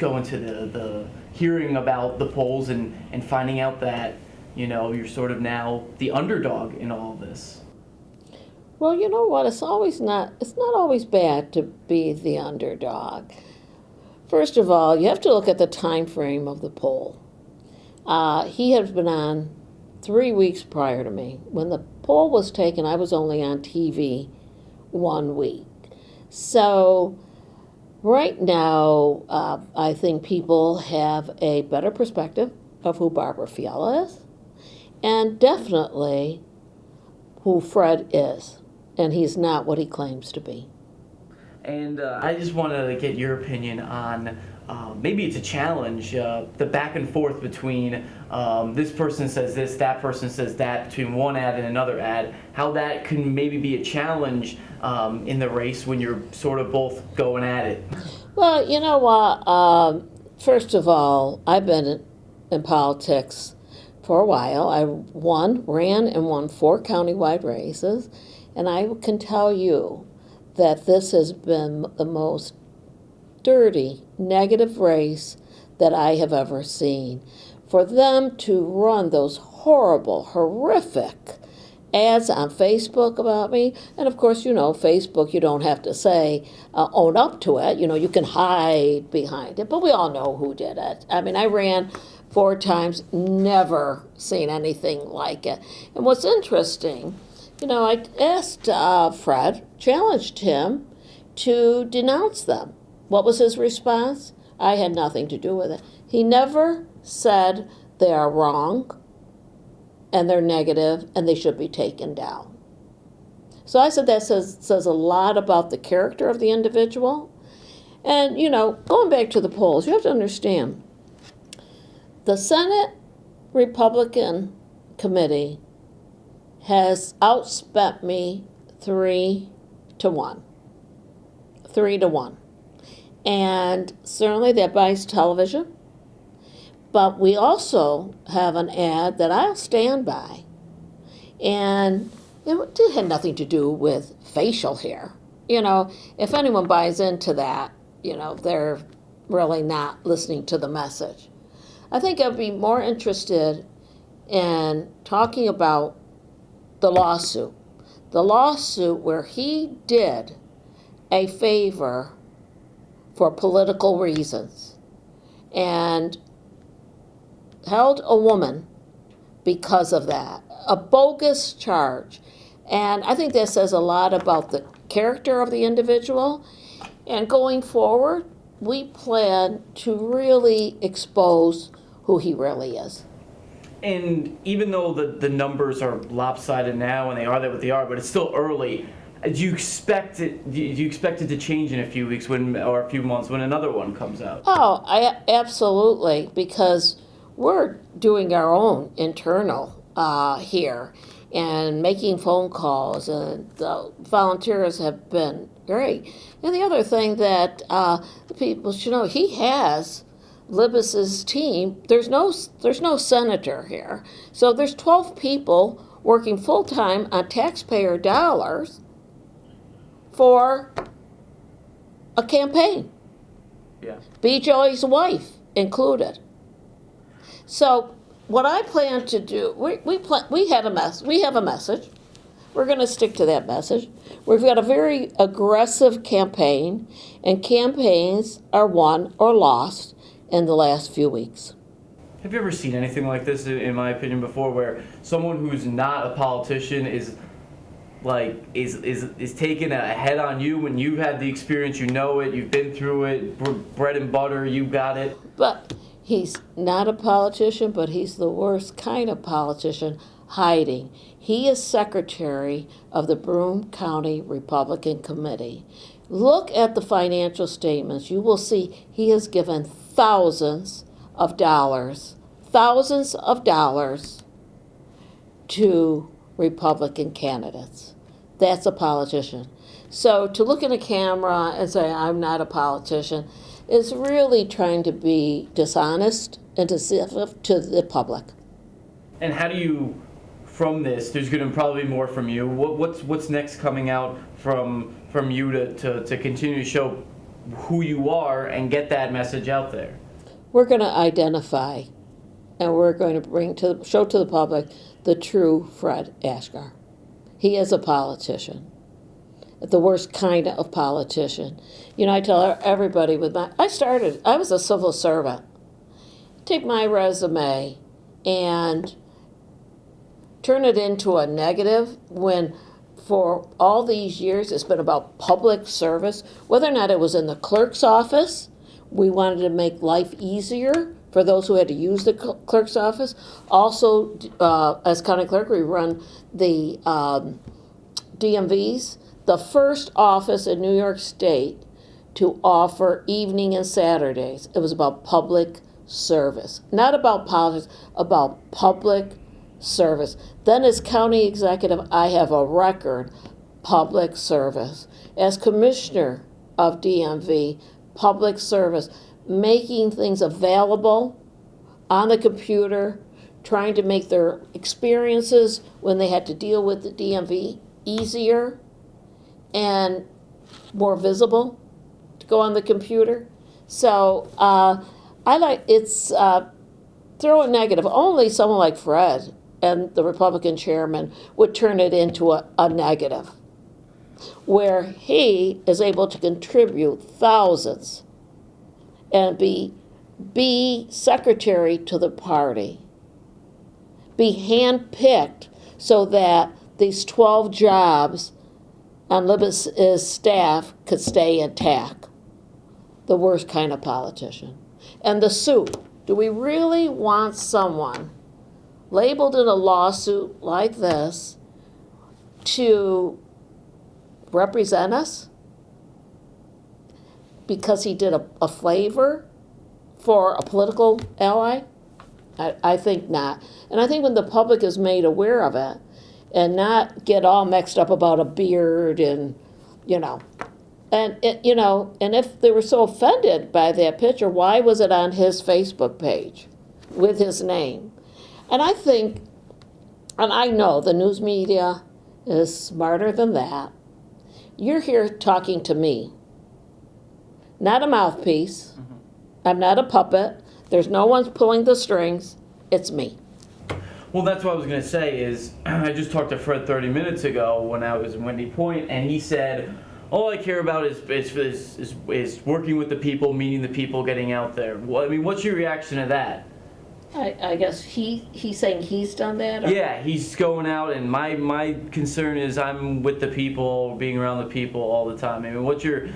go into the hearing about the polls and finding out that, you're sort of now the underdog in all of this? Well, you know what? It's not always bad to be the underdog. First of all, you have to look at the time frame of the poll. He had been on 3 weeks prior to me. When the poll was taken, I was only on TV 1 week. So right now, I think people have a better perspective of who Barbara Fiala is, and definitely who Fred is. And he's not what he claims to be. And I just want to get your opinion on, maybe it's a challenge, the back and forth between this person says this, that person says that, between one ad and another ad, how that can maybe be a challenge in the race when you're sort of both going at it. Well, you know what? First of all, I've been in politics for a while. I ran and won 4 countywide races, and I can tell you that this has been the most dirty, negative race that I have ever seen. For them to run those horrible, horrific ads on Facebook about me, and of course, Facebook, you don't have to say, own up to it. You can hide behind it, but we all know who did it. I mean, I ran 4 times, never seen anything like it. And what's interesting, I asked Fred, challenged him to denounce them. What was his response? I had nothing to do with it. He never said they are wrong and they're negative and they should be taken down. So I said that says a lot about the character of the individual. And, going back to the polls, you have to understand, the Senate Republican Committee has outspent me 3-1. 3-1. And certainly that buys television. But we also have an ad that I'll stand by. And it had nothing to do with facial hair. If anyone buys into that, they're really not listening to the message. I think I'd be more interested in talking about the lawsuit. The lawsuit where he did a favor for political reasons and held a woman because of that. A bogus charge. And I think that says a lot about the character of the individual. And going forward, we plan to really expose who he really is. And even though the numbers are lopsided now and they are what they are, but it's still early, do you expect it to change in a few weeks or a few months when another one comes out? Oh, absolutely, because we're doing our own internal here and making phone calls, and the volunteers have been great. And the other thing that the people should know, he has Libis's team. There's no senator here, so there's 12 people working full time on taxpayer dollars for a campaign. Yeah. BJ's wife included. So what I plan to do, we have a message. We're going to stick to that message. We've got a very aggressive campaign, and campaigns are won or lost in the last few weeks. Have you ever seen anything like this, in my opinion, before, where someone who's not a politician is taking a head on you when you've had the experience, you've been through it, bread and butter, you got it? But he's not a politician, but he's the worst kind of politician, hiding. He is secretary of the Broome County Republican Committee. Look at the financial statements. You will see he has given thousands of dollars to Republican candidates. That's a politician. So to look in a camera and say, I'm not a politician, is really trying to be dishonest and deceptive to the public. And how do you, from this, there's going to probably be more from you, what's next coming out from you to continue to show who you are and get that message out there? We're going to identify and we're going to show to the public the true Fred Akshar. He is a politician, the worst kind of politician. You know, I tell everybody I was a civil servant. Take my resume and turn it into a negative when for all these years it's been about public service, whether or not it was in the clerk's office. We wanted to make life easier for those who had to use the clerk's office. Also, as county clerk, we run the DMVs, the first office in New York State to offer evening and Saturdays. It was about public service, not about politics, about public service. Then as county executive, I have a record public service. As commissioner of DMV, public service, making things available on the computer, trying to make their experiences when they had to deal with the DMV easier and more visible to go on the computer. So throw a negative. Only someone like Fred and the Republican chairman would turn it into a negative, where he is able to contribute thousands and be secretary to the party, be handpicked so that these 12 jobs on Libby's staff could stay intact. The worst kind of politician. And the suit. Do we really want someone labeled in a lawsuit like this to represent us because he did a favor for a political ally? I think not. And I think when the public is made aware of it and not get all mixed up about a beard and, and if they were so offended by that picture, why was it on his Facebook page with his name? And I think, and I know the news media is smarter than that. You're here talking to me, not a mouthpiece. Mm-hmm. I'm not a puppet. There's no one pulling the strings. It's me. Well, that's what I was going to say is I just talked to Fred 30 minutes ago when I was in Windy Point, and he said, all I care about is working with the people, meeting the people, getting out there. Well, I mean, what's your reaction to that? I guess he's saying he's done that? Or? Yeah, he's going out, and my concern is I'm with the people, being around the people all the time. I mean, what's your,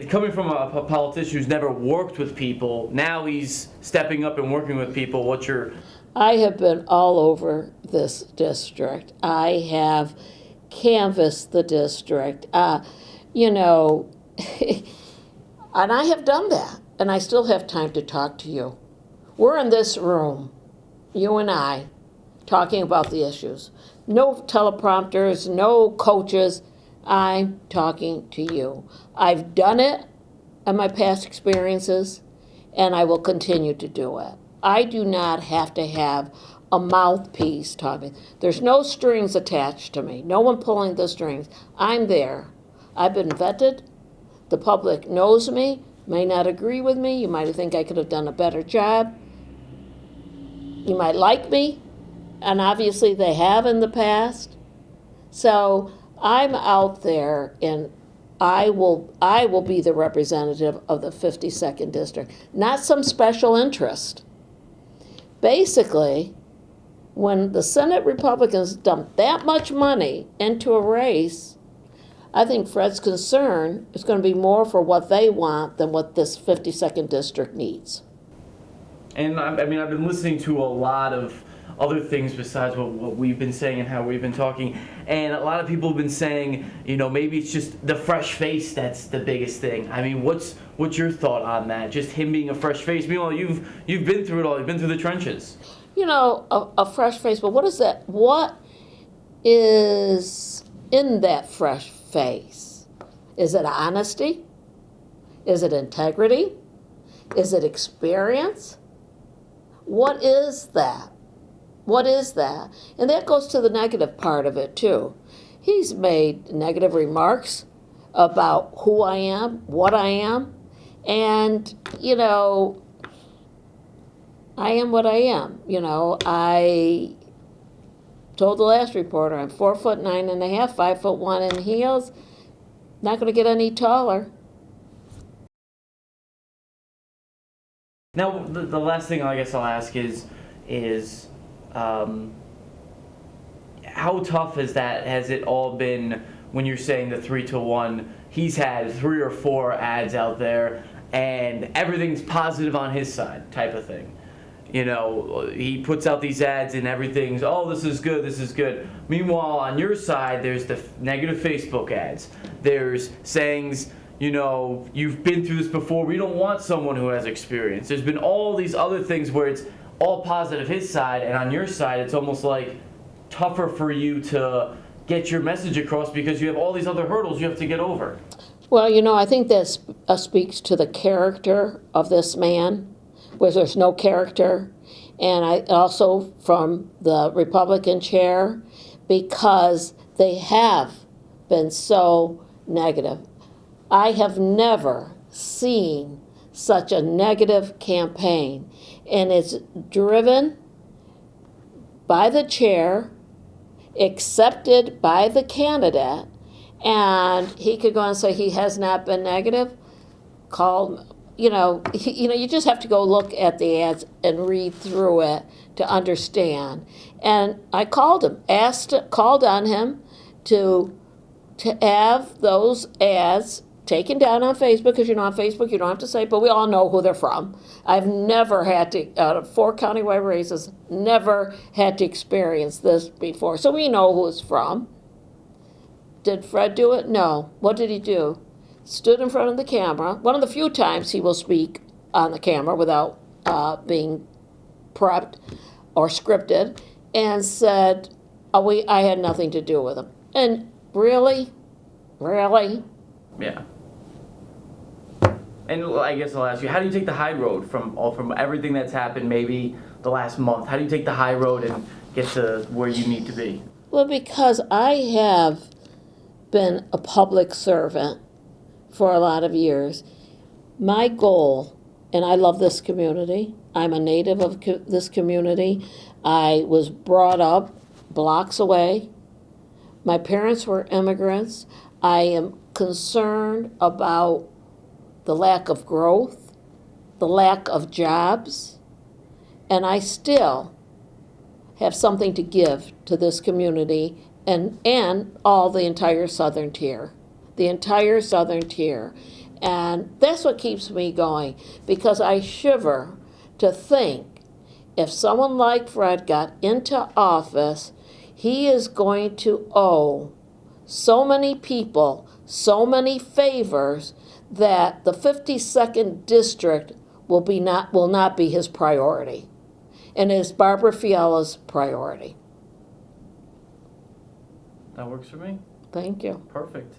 coming from a politician who's never worked with people, now he's stepping up and working with people, what's your... I have been all over this district. I have canvassed the district, and I have done that, and I still have time to talk to you. We're in this room, you and I, talking about the issues. No teleprompters, no coaches. I'm talking to you. I've done it in my past experiences, and I will continue to do it. I do not have to have a mouthpiece talking. There's no strings attached to me. No one pulling the strings. I'm there. I've been vetted. The public knows me, may not agree with me. You might think I could have done a better job. You might like me, and obviously they have in the past. So I'm out there, and I will be the representative of the 52nd District, not some special interest. Basically, when the Senate Republicans dump that much money into a race, I think Fred's concern is going to be more for what they want than what this 52nd District needs. And I mean, I've been listening to a lot of other things besides what we've been saying and how we've been talking. And a lot of people have been saying, maybe it's just the fresh face that's the biggest thing. I mean, what's your thought on that? Just him being a fresh face? Meanwhile, you've been through it all. You've been through the trenches. A fresh face, but what is that? What is in that fresh face? Is it honesty? Is it integrity? Is it experience? What is that? What is that? And that goes to the negative part of it, too. He's made negative remarks about who I am, what I am, And, I am what I am. I told the last reporter I'm 4'9.5", 5'1" in heels. Not going to get any taller. Now, the last thing I guess I'll ask is how tough has it all been when you're saying the 3-to-1? He's had 3 or 4 ads out there, and everything's positive on his side, type of thing. He puts out these ads and everything's, oh, this is good, this is good. Meanwhile, on your side, there's the negative Facebook ads. There's sayings, you've been through this before. We don't want someone who has experience. There's been all these other things where it's all positive his side, and on your side, it's almost like tougher for you to get your message across because you have all these other hurdles you have to get over. Well, I think that speaks to the character of this man, where there's no character, and I also from the Republican chair, because they have been so negative. I have never seen such a negative campaign, and it's driven by the chair, accepted by the candidate, and he could go and say he has not been negative. You just have to go look at the ads and read through it to understand. And I called him, called on him to have those ads taken down on Facebook, because on Facebook you don't have to say, but we all know who they're from. I've never had to, out of 4 countywide races, never had to experience this before. So we know who it's from. Did Fred do it? No. What did he do? Stood in front of the camera. One of the few times he will speak on the camera without being prepped or scripted, and said, I had nothing to do with him. And really? Yeah. And I guess I'll ask you, how do you take the high road from everything that's happened maybe the last month? How do you take the high road and get to where you need to be? Well, because I have been a public servant for a lot of years. My goal, and I love this community, I'm a native of this community. I was brought up blocks away. My parents were immigrants. I am concerned about the lack of growth, the lack of jobs, and I still have something to give to this community and all the entire southern tier. And that's what keeps me going, because I shiver to think if someone like Fred got into office, he is going to owe so many people so many favors that the 52nd district will not be his priority, and is Barbara Fiala's priority. That works for me. Thank you. Perfect.